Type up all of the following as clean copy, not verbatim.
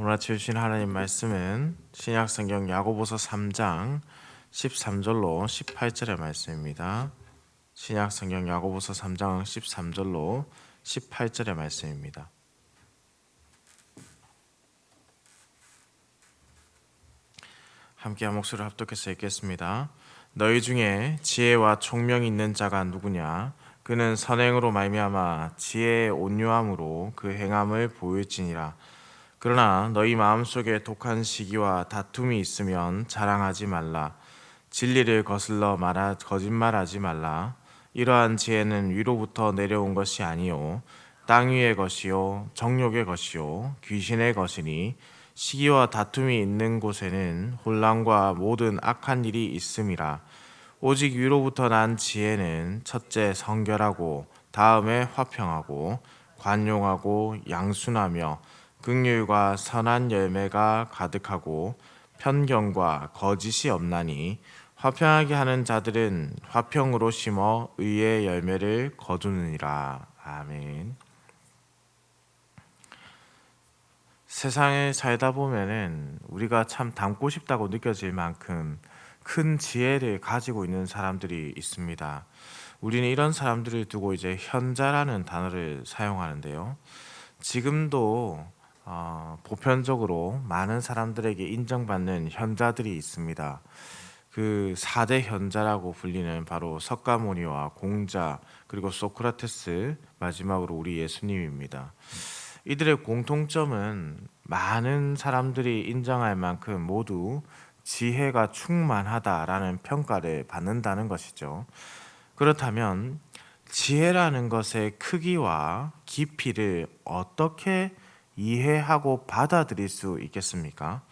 오늘 아침 주신 하나님 말씀은 신약성경 야고보서 3장 13절로 18절의 말씀입니다. 신약성경 야고보서 3장 13절로 18절의 말씀입니다. 함께 한 목소리로 합독해서 읽겠습니다. 너희 중에 지혜와 총명이 있는 자가 누구냐? 그는 선행으로 말미암아 지혜의 온유함으로 그 행함을 보일지니라. 그러나 너희 마음속에 독한 시기와 다툼이 있으면 자랑하지 말라. 진리를 거슬러 거짓말하지 말라. 이러한 지혜는 위로부터 내려온 것이 아니요 땅 위의 것이요 정욕의 것이요 귀신의 것이니 시기와 다툼이 있는 곳에는 혼란과 모든 악한 일이 있음이라. 오직 위로부터 난 지혜는 첫째 성결하고 다음에 화평하고 관용하고 양순하며 긍휼과 선한 열매가 가득하고 편견과 거짓이 없나니 화평하게 하는 자들은 화평으로 심어 의의 열매를 거두느니라. 아멘. 세상에 살다 보면은 우리가 참 닮고 싶다고 느껴질 만큼 큰 지혜를 가지고 있는 사람들이 있습니다. 우리는 이런 사람들을 두고 이제 현자라는 단어를 사용하는데요. 지금도 보편적으로 많은 사람들에게 인정받는 현자들이 있습니다. 그 4대 현자라고 불리는 바로 석가모니와 공자 그리고 소크라테스 마지막으로 우리 예수님입니다. 이들의 공통점은 많은 사람들이 인정할 만큼 모두 지혜가 충만하다라는 평가를 받는다는 것이죠. 그렇다면 지혜라는 것의 크기와 깊이를 어떻게 이해하고 받아들일 수 있겠습니까?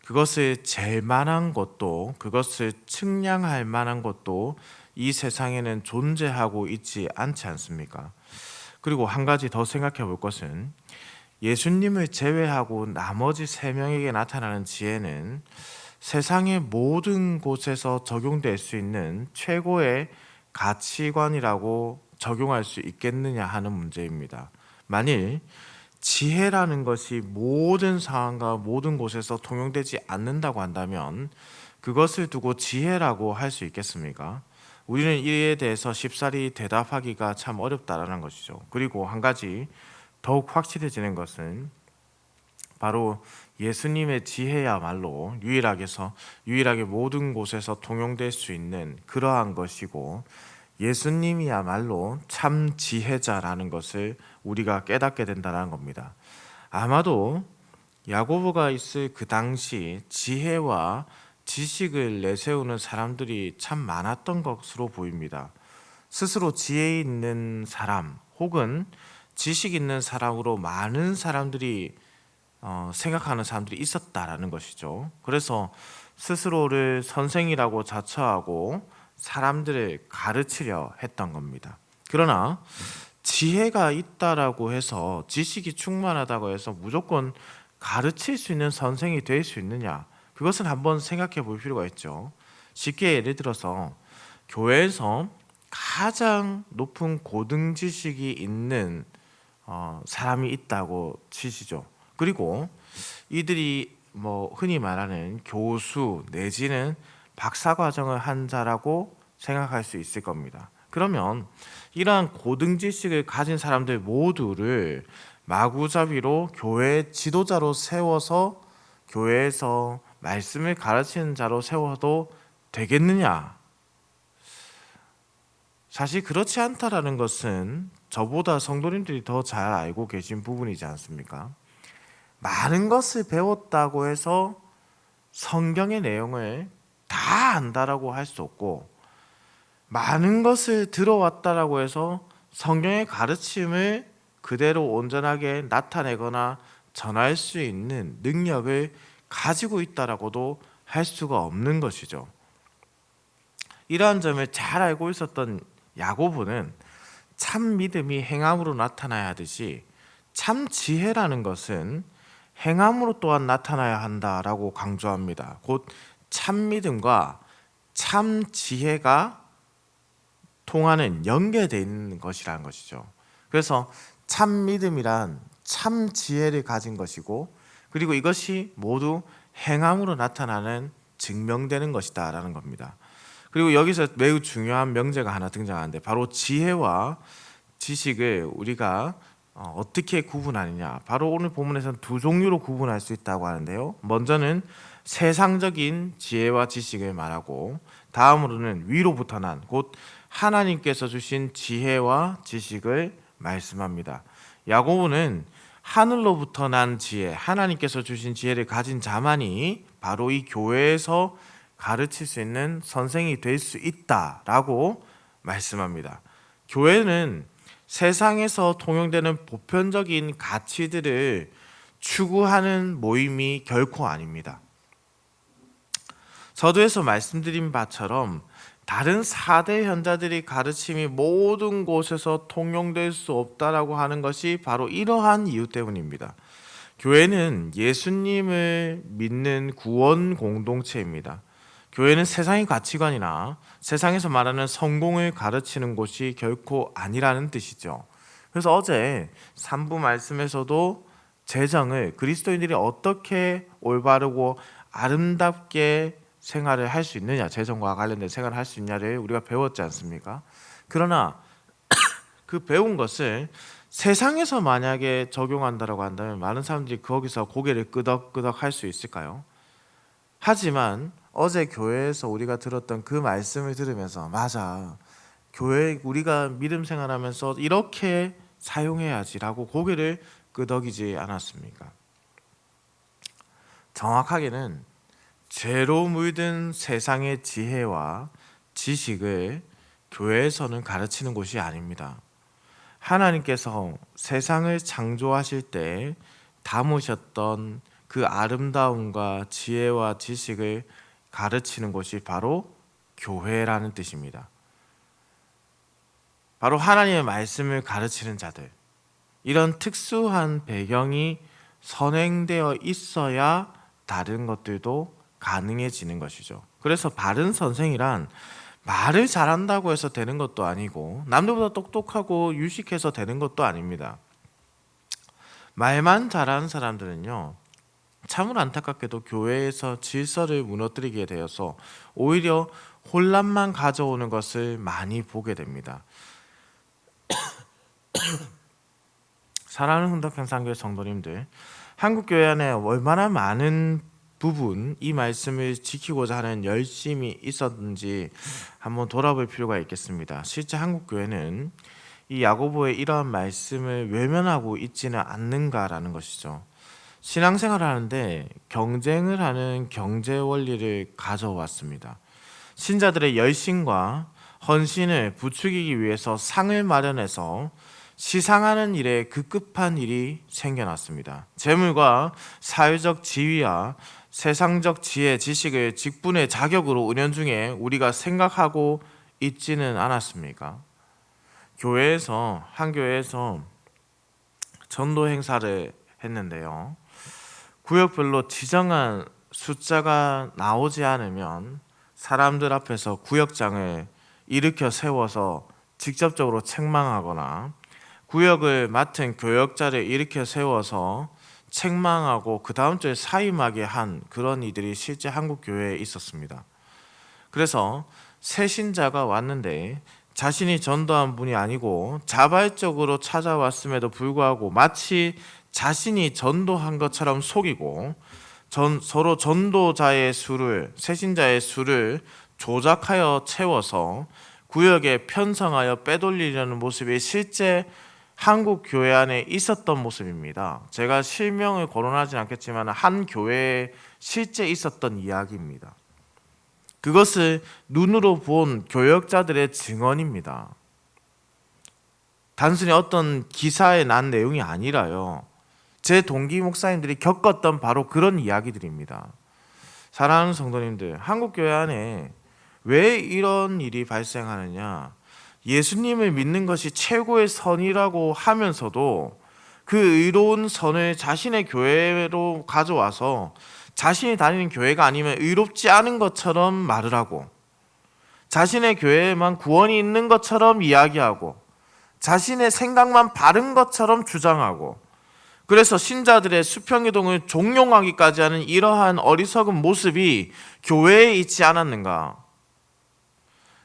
그것을 잴 만한 것도, 그것을 측량할 만한 것도 이 세상에는 존재하고 있지 않지 않습니까? 그리고 한 가지 더 생각해 볼 것은 예수님을 제외하고 나머지 세 명에게 나타나는 지혜는 세상의 모든 곳에서 적용될 수 있는 최고의 가치관이라고 적용할 수 있겠느냐 하는 문제입니다. 만일 지혜라는 것이 모든 상황과 모든 곳에서 통용되지 않는다고 한다면 그것을 두고 지혜라고 할 수 있겠습니까? 우리는 이에 대해서 쉽사리 대답하기가 참 어렵다라는 것이죠. 그리고 한 가지 더욱 확실해지는 것은 바로 예수님의 지혜야말로 유일하게 모든 곳에서 통용될 수 있는 그러한 것이고 예수님이야말로 참 지혜자라는 것을 우리가 깨닫게 된다는 겁니다. 아마도 야고보가 있을 그 당시 지혜와 지식을 내세우는 사람들이 참 많았던 것으로 보입니다. 스스로 지혜 있는 사람 혹은 지식 있는 사람으로 많은 사람들이 생각하는 사람들이 있었다라는 것이죠. 그래서 스스로를 선생이라고 자처하고 사람들을 가르치려 했던 겁니다. 그러나 지혜가 있다라고 해서 지식이 충만하다고 해서 무조건 가르칠 수 있는 선생이 될 수 있느냐? 그것은 한번 생각해 볼 필요가 있죠. 쉽게 예를 들어서 교회에서 가장 높은 고등 지식이 있는 사람이 있다고 치시죠. 그리고 이들이 흔히 말하는 교수 내지는 박사 과정을 한 자라고 생각할 수 있을 겁니다. 그러면 이러한 고등 지식을 가진 사람들 모두를 마구잡이로 교회 지도자로 세워서 교회에서 말씀을 가르치는 자로 세워도 되겠느냐? 사실 그렇지 않다라는 것은 저보다 성도님들이 더 잘 알고 계신 부분이지 않습니까? 많은 것을 배웠다고 해서 성경의 내용을 다 안다라고 할 수 없고 많은 것을 들어왔다라고 해서 성경의 가르침을 그대로 온전하게 나타내거나 전할 수 있는 능력을 가지고 있다라고도 할 수가 없는 것이죠. 이러한 점을 잘 알고 있었던 야고보는 참 믿음이 행함으로 나타나야 하듯이 참 지혜라는 것은 행함으로 또한 나타나야 한다라고 강조합니다. 곧 참 믿음과 참 지혜가 통하는 연계되어 있는 것이라는 것이죠. 그래서 참 믿음이란 참 지혜를 가진 것이고 그리고 이것이 모두 행함으로 나타나는 증명되는 것이다 라는 겁니다. 그리고 여기서 매우 중요한 명제가 하나 등장하는데 바로 지혜와 지식을 우리가 어떻게 구분하느냐, 바로 오늘 본문에서는 두 종류로 구분할 수 있다고 하는데요. 먼저는 세상적인 지혜와 지식을 말하고, 다음으로는 위로부터 난 곧 하나님께서 주신 지혜와 지식을 말씀합니다. 야고보는 하늘로부터 난 지혜, 하나님께서 주신 지혜를 가진 자만이 바로 이 교회에서 가르칠 수 있는 선생이 될 수 있다라고 말씀합니다. 교회는 세상에서 통용되는 보편적인 가치들을 추구하는 모임이 결코 아닙니다. 서두에서 말씀드린 바처럼 다른 4대 현자들이 가르침이 모든 곳에서 통용될 수 없다라고 하는 것이 바로 이러한 이유 때문입니다. 교회는 예수님을 믿는 구원 공동체입니다. 교회는 세상의 가치관이나 세상에서 말하는 성공을 가르치는 곳이 결코 아니라는 뜻이죠. 그래서 어제 3부 말씀에서도 재정을 그리스도인들이 어떻게 올바르고 아름답게 생활을 할 수 있느냐, 재정과 관련된 생활을 할 수 있냐를 우리가 배웠지 않습니까? 그러나 그 배운 것을 세상에서 만약에 적용한다라고 한다면 많은 사람들이 거기서 고개를 끄덕끄덕 할 수 있을까요? 하지만 어제 교회에서 우리가 들었던 그 말씀을 들으면서 맞아, 교회 우리가 믿음 생활하면서 이렇게 사용해야지라고 고개를 끄덕이지 않았습니까? 정확하게는 죄로 물든 세상의 지혜와 지식을 교회에서는 가르치는 곳이 아닙니다. 하나님께서 세상을 창조하실 때 담으셨던 그 아름다움과 지혜와 지식을 가르치는 곳이 바로 교회라는 뜻입니다. 바로 하나님의 말씀을 가르치는 자들, 이런 특수한 배경이 선행되어 있어야 다른 것들도 가능해지는 것이죠. 그래서 바른 선생이란 말을 잘한다고 해서 되는 것도 아니고 남들보다 똑똑하고 유식해서 되는 것도 아닙니다. 말만 잘하는 사람들은요, 참으로 안타깝게도 교회에서 질서를 무너뜨리게 되어서 오히려 혼란만 가져오는 것을 많이 보게 됩니다. 사랑하는 흥덕평산교회 성도님들, 한국교회 안에 얼마나 많은 부분 이 말씀을 지키고자 하는 열심이 있었는지 한번 돌아볼 필요가 있겠습니다. 실제 한국교회는 이 야고보의 이러한 말씀을 외면하고 있지는 않는가라는 것이죠. 신앙생활을 하는데 경쟁을 하는 경제 원리를 가져왔습니다. 신자들의 열심과 헌신을 부추기기 위해서 상을 마련해서 시상하는 일에 급급한 일이 생겨났습니다. 재물과 사회적 지위와 세상적 지혜, 지식을 직분의 자격으로 은연중에 우리가 생각하고 있지는 않았습니까? 교회에서, 한 교회에서 전도 행사를 했는데요, 구역별로 지정한 숫자가 나오지 않으면 사람들 앞에서 구역장을 일으켜 세워서 직접적으로 책망하거나 구역을 맡은 교역자를 일으켜 세워서 책망하고 그 다음 주에 사임하게 한 그런 이들이 실제 한국 교회에 있었습니다. 그래서 새 신자가 왔는데 자신이 전도한 분이 아니고 자발적으로 찾아왔음에도 불구하고 마치 자신이 전도한 것처럼 속이고 서로 전도자의 수를, 새 신자의 수를 조작하여 채워서 구역에 편성하여 빼돌리려는 모습이 실제 한국 교회 안에 있었던 모습입니다. 제가 실명을 거론하진 않겠지만 한 교회에 실제 있었던 이야기입니다. 그것을 눈으로 본 교역자들의 증언입니다. 단순히 어떤 기사에 난 내용이 아니라요, 제 동기 목사님들이 겪었던 바로 그런 이야기들입니다. 사랑하는 성도님들, 한국 교회 안에 왜 이런 일이 발생하느냐? 예수님을 믿는 것이 최고의 선이라고 하면서도 그 의로운 선을 자신의 교회로 가져와서 자신이 다니는 교회가 아니면 의롭지 않은 것처럼 말을 하고, 자신의 교회에만 구원이 있는 것처럼 이야기하고, 자신의 생각만 바른 것처럼 주장하고, 그래서 신자들의 수평이동을 종용하기까지 하는 이러한 어리석은 모습이 교회에 있지 않았는가?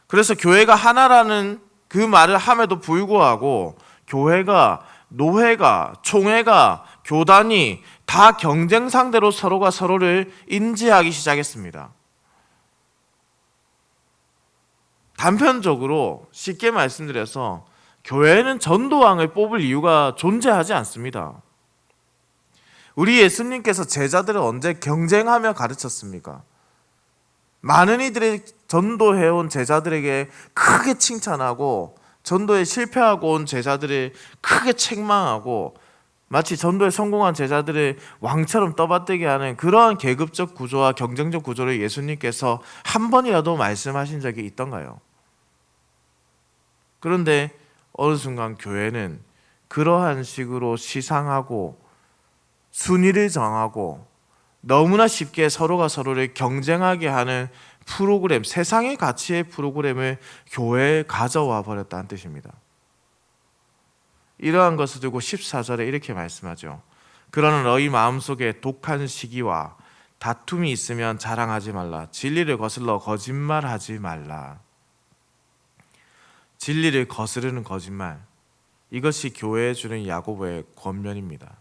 그래서 교회가 하나라는 그 말을 함에도 불구하고 교회가, 노회가, 총회가, 교단이 다 경쟁 상대로 서로가 서로를 인지하기 시작했습니다. 단편적으로 쉽게 말씀드려서 교회는 전도왕을 뽑을 이유가 존재하지 않습니다. 우리 예수님께서 제자들을 언제 경쟁하며 가르쳤습니까? 많은 이들이 전도해온 제자들에게 크게 칭찬하고 전도에 실패하고 온 제자들을 크게 책망하고 마치 전도에 성공한 제자들을 왕처럼 떠받들게 하는 그러한 계급적 구조와 경쟁적 구조를 예수님께서 한 번이라도 말씀하신 적이 있던가요? 그런데 어느 순간 교회는 그러한 식으로 시상하고 순위를 정하고 너무나 쉽게 서로가 서로를 경쟁하게 하는 프로그램, 세상의 가치의 프로그램을 교회에 가져와 버렸다는 뜻입니다. 이러한 것을 두고 14절에 이렇게 말씀하죠. 그러나 너희 마음속에 독한 시기와 다툼이 있으면 자랑하지 말라. 진리를 거슬러 거짓말하지 말라. 진리를 거스르는 거짓말, 이것이 교회에 주는 야고보의 권면입니다.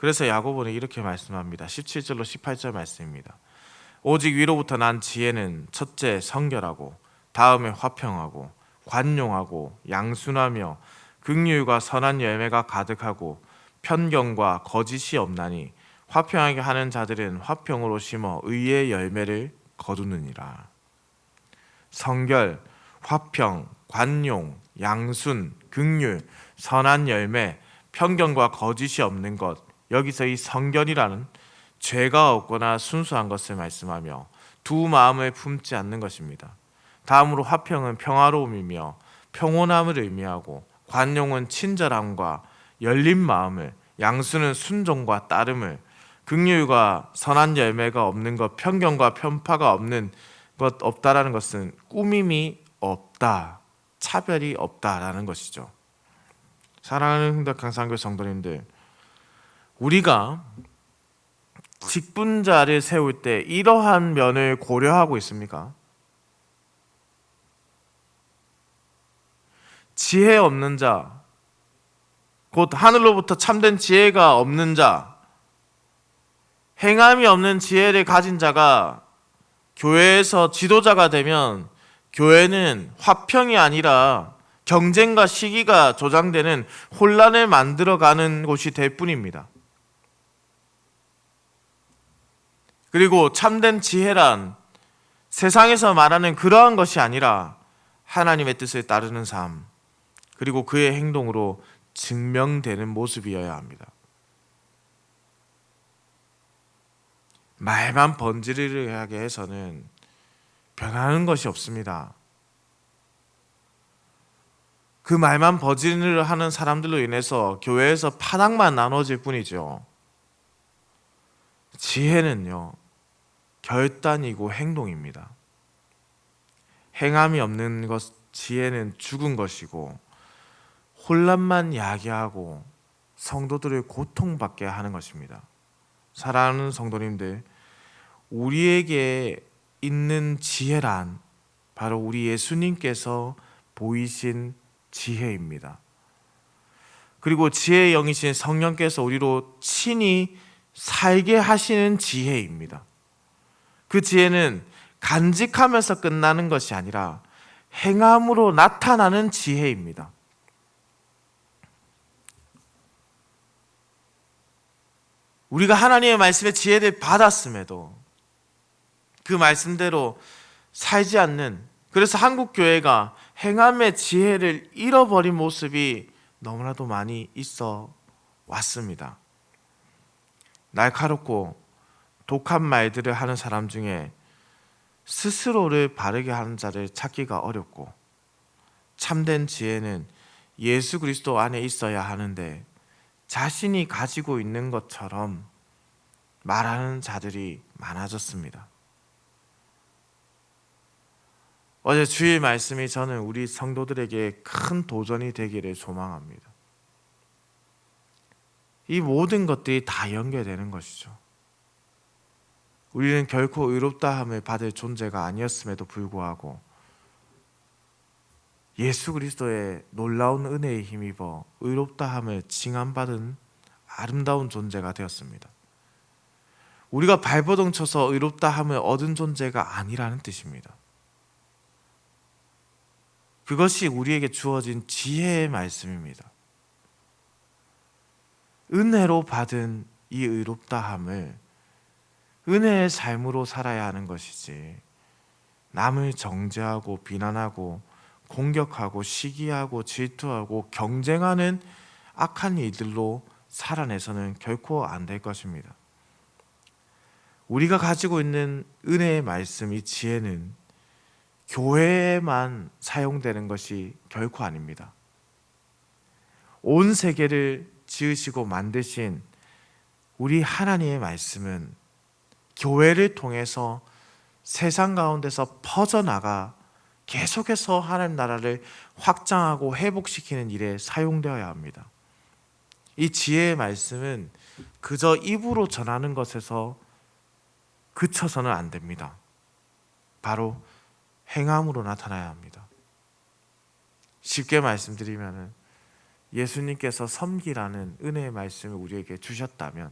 그래서 야고보는 이렇게 말씀합니다. 17절로 18절 말씀입니다. 오직 위로부터 난 지혜는 첫째 성결하고 다음에 화평하고 관용하고 양순하며 긍휼과 선한 열매가 가득하고 편견과 거짓이 없나니 화평하게 하는 자들은 화평으로 심어 의의 열매를 거두느니라. 성결, 화평, 관용, 양순, 긍휼, 선한 열매, 편견과 거짓이 없는 것, 여기서 이 성결이라는 죄가 없거나 순수한 것을 말씀하며 두 마음을 품지 않는 것입니다. 다음으로 화평은 평화로움이며 평온함을 의미하고 관용은 친절함과 열린 마음을, 양수는 순종과 따름을, 긍휼과 선한 열매가 없는 것, 편견과 편파가 없는 것, 없다라는 것은 꾸밈이 없다, 차별이 없다라는 것이죠. 사랑하는 흥덕강산교 성도님들, 우리가 직분자를 세울 때 이러한 면을 고려하고 있습니까? 지혜 없는 자, 곧 하늘로부터 참된 지혜가 없는 자, 행함이 없는 지혜를 가진 자가 교회에서 지도자가 되면 교회는 화평이 아니라 경쟁과 시기가 조장되는 혼란을 만들어가는 곳이 될 뿐입니다. 그리고 참된 지혜란 세상에서 말하는 그러한 것이 아니라 하나님의 뜻을 따르는 삶, 그리고 그의 행동으로 증명되는 모습이어야 합니다. 말만 번지르르하게 해서는 변하는 것이 없습니다. 그 말만 번지르르 하는 사람들로 인해서 교회에서 파당만 나눠질 뿐이죠. 지혜는요, 결단이고 행동입니다. 행함이 없는 것, 지혜는 죽은 것이고 혼란만 야기하고 성도들을 고통받게 하는 것입니다. 사랑하는 성도님들, 우리에게 있는 지혜란 바로 우리 예수님께서 보이신 지혜입니다. 그리고 지혜의 영이신 성령께서 우리로 친히 살게 하시는 지혜입니다. 그 지혜는 간직하면서 끝나는 것이 아니라 행함으로 나타나는 지혜입니다. 우리가 하나님의 말씀의 지혜를 받았음에도 그 말씀대로 살지 않는, 그래서 한국교회가 행함의 지혜를 잃어버린 모습이 너무나도 많이 있어 왔습니다. 날카롭고 독한 말들을 하는 사람 중에 스스로를 바르게 하는 자를 찾기가 어렵고, 참된 지혜는 예수 그리스도 안에 있어야 하는데 자신이 가지고 있는 것처럼 말하는 자들이 많아졌습니다. 어제 주일 말씀이 저는 우리 성도들에게 큰 도전이 되기를 소망합니다. 이 모든 것들이 다 연결되는 것이죠. 우리는 결코 의롭다함을 받을 존재가 아니었음에도 불구하고 예수 그리스도의 놀라운 은혜에 힘입어 의롭다함을 칭함받은 아름다운 존재가 되었습니다. 우리가 발버둥 쳐서 의롭다함을 얻은 존재가 아니라는 뜻입니다. 그것이 우리에게 주어진 지혜의 말씀입니다. 은혜로 받은 이 의롭다함을 은혜의 삶으로 살아야 하는 것이지, 남을 정죄하고 비난하고 공격하고 시기하고 질투하고 경쟁하는 악한 일들로 살아내서는 결코 안 될 것입니다. 우리가 가지고 있는 은혜의 말씀, 이 지혜는 교회에만 사용되는 것이 결코 아닙니다. 온 세계를 지으시고 만드신 우리 하나님의 말씀은 교회를 통해서 세상 가운데서 퍼져나가 계속해서 하나님 나라를 확장하고 회복시키는 일에 사용되어야 합니다. 이 지혜의 말씀은 그저 입으로 전하는 것에서 그쳐서는 안 됩니다. 바로 행함으로 나타나야 합니다. 쉽게 말씀드리면 예수님께서 섬기라는 은혜의 말씀을 우리에게 주셨다면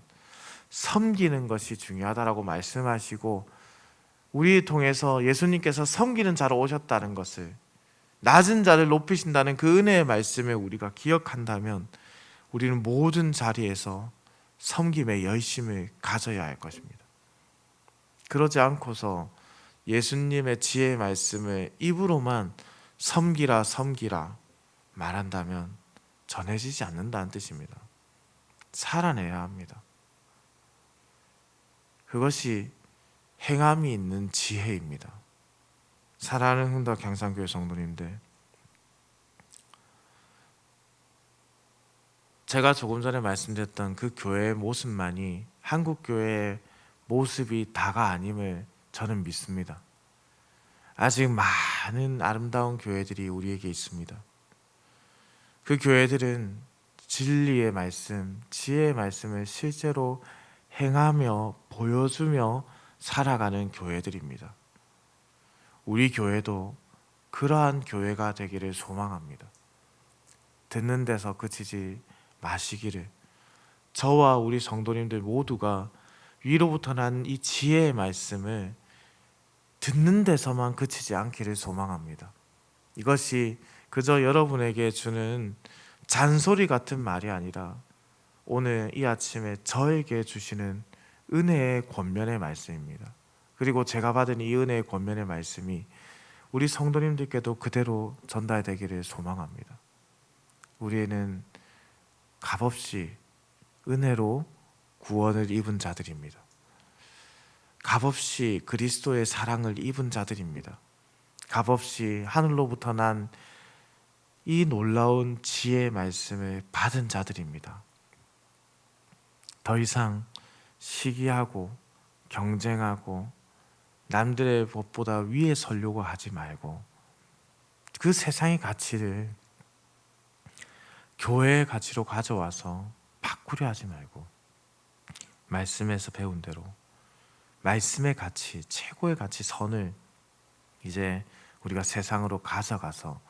섬기는 것이 중요하다라고 말씀하시고, 우리 통해서 예수님께서 섬기는 자로 오셨다는 것을, 낮은 자를 높이신다는 그 은혜의 말씀을 우리가 기억한다면 우리는 모든 자리에서 섬김의 열심을 가져야 할 것입니다. 그러지 않고서 예수님의 지혜의 말씀을 입으로만 섬기라 섬기라 말한다면 전해지지 않는다는 뜻입니다. 살아내야 합니다. 그것이 행함이 있는 지혜입니다. 사랑하는 흥덕 경상교회 성도님들, 제가 조금 전에 말씀드렸던 그 교회의 모습만이 한국 교회의 모습이 다가 아님을 저는 믿습니다. 아직 많은 아름다운 교회들이 우리에게 있습니다. 그 교회들은 진리의 말씀, 지혜의 말씀을 실제로 행하며 보여주며 살아가는 교회들입니다. 우리 교회도 그러한 교회가 되기를 소망합니다. 듣는 데서 그치지 마시기를, 저와 우리 성도님들 모두가 위로부터 난 이 지혜의 말씀을 듣는 데서만 그치지 않기를 소망합니다. 이것이 그저 여러분에게 주는 잔소리 같은 말이 아니라 오늘 이 아침에 저에게 주시는 은혜의 권면의 말씀입니다. 그리고 제가 받은 이 은혜의 권면의 말씀이 우리 성도님들께도 그대로 전달되기를 소망합니다. 우리는 값없이 은혜로 구원을 입은 자들입니다. 값없이 그리스도의 사랑을 입은 자들입니다. 값없이 하늘로부터 난 이 놀라운 지혜의 말씀을 받은 자들입니다. 더 이상 시기하고 경쟁하고 남들의 법보다 위에 서려고 하지 말고 그 세상의 가치를 교회의 가치로 가져와서 바꾸려 하지 말고 말씀에서 배운 대로 말씀의 가치, 최고의 가치 선을 이제 우리가 세상으로 가져가서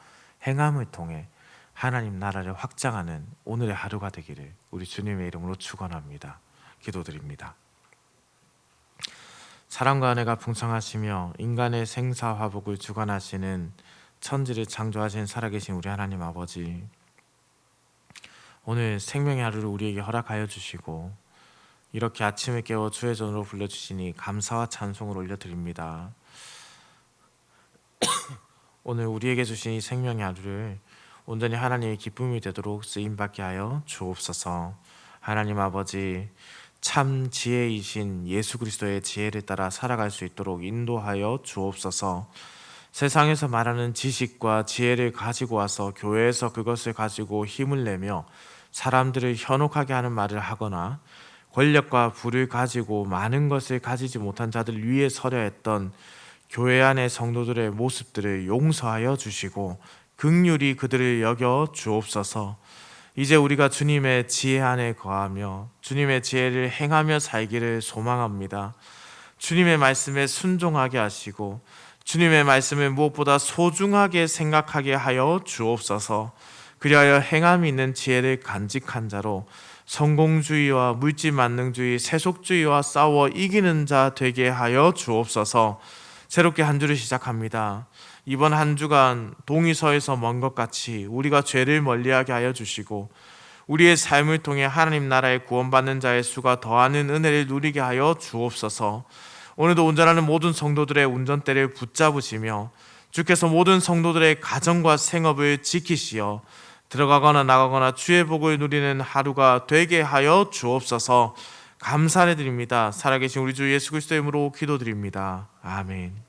행함을 통해 하나님 나라를 확장하는 오늘의 하루가 되기를 우리 주님의 이름으로 축원합니다. 기도드립니다. 사랑과 은혜가 풍성하시며 인간의 생사화복을 주관하시는 천지를 창조하신 살아계신 우리 하나님 아버지, 오늘 생명의 하루를 우리에게 허락하여 주시고 이렇게 아침에 깨워 주의 전으로 불러주시니 감사와 찬송을 올려드립니다. 오늘 우리에게 주신 이 생명의 하루를 온전히 하나님의 기쁨이 되도록 쓰임받게 하여 주옵소서. 하나님 아버지, 참 지혜이신 예수 그리스도의 지혜를 따라 살아갈 수 있도록 인도하여 주옵소서. 세상에서 말하는 지식과 지혜를 가지고 와서 교회에서 그것을 가지고 힘을 내며 사람들을 현혹하게 하는 말을 하거나 권력과 부를 가지고 많은 것을 가지지 못한 자들 위에 서려 했던 교회 안의 성도들의 모습들을 용서하여 주시고 긍휼히 그들을 여겨 주옵소서. 이제 우리가 주님의 지혜 안에 거하며 주님의 지혜를 행하며 살기를 소망합니다. 주님의 말씀에 순종하게 하시고 주님의 말씀을 무엇보다 소중하게 생각하게 하여 주옵소서. 그리하여 행함이 있는 지혜를 간직한 자로 성공주의와 물질만능주의, 세속주의와 싸워 이기는 자 되게 하여 주옵소서. 새롭게 한 주를 시작합니다. 이번 한 주간 동의서에서 먼 것 같이 우리가 죄를 멀리하게 하여 주시고 우리의 삶을 통해 하나님 나라의 구원받는 자의 수가 더하는 은혜를 누리게 하여 주옵소서. 오늘도 운전하는 모든 성도들의 운전대를 붙잡으시며 주께서 모든 성도들의 가정과 생업을 지키시어 들어가거나 나가거나 주의 복을 누리는 하루가 되게 하여 주옵소서. 감사를 드립니다. 살아계신 우리 주 예수 그리스도의 이름으로 기도드립니다. 아멘.